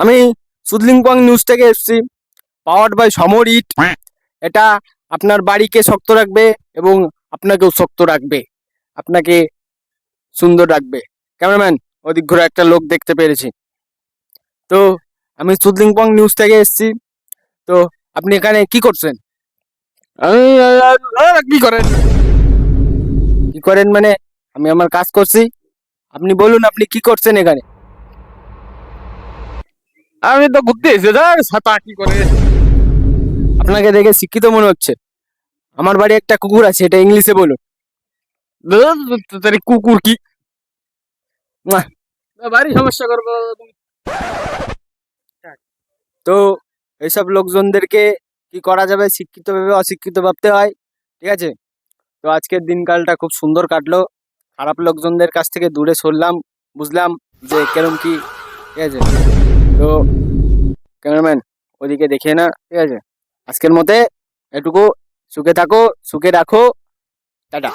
আমি সুদলিংপং নিউজ থেকে এসেছি, পাওয়ার্ড বাই সমর ইট। এটা আপনার বাড়িকে শক্ত রাখবে এবং আপনাকেও শক্ত রাখবে, আপনাকে সুন্দর রাখবে। ক্যামেরাম্যান, ওদিক ঘুরে একটা লোক দেখতে পেরেছি। তো আমি সুদলিংপং নিউজ থেকে এসেছি। তো আপনি এখানে কি করছেন? কি করেন? কি করেন মানে? আমি আমার কাজ করছি। আপনি বলুন, আপনি কি করছেন এখানে? আমি তো ঘুরতে এসে যাই, ছাতা কি করে? আপনাকে দেখে শিক্ষিত মনে হচ্ছে। আমার বাড়ি একটা কুকুর আছে, এটা ইংলিশে বলুন। তার কুকুর কি মুয়া। বাড়ি সমস্যা করবো তুমি? তো এইসব লোকজনদেরকে কি করা যাবে, শিক্ষিত ভেবে অশিক্ষিত ভাবতে হয়, ঠিক আছে? তো আজকের দিনকালটা খুব সুন্দর কাটলো। খারাপ লোকজনদের কাছ থেকে দূরে সরলাম, বুঝলাম যে কেরম কি, ঠিক আছে? তো ক্যামেরাম্যান, ওদিকে দেখে না, ঠিক আছে? আজকের মতে এটুকু। সুখে থাকো, সুখে রাখো, টাটা।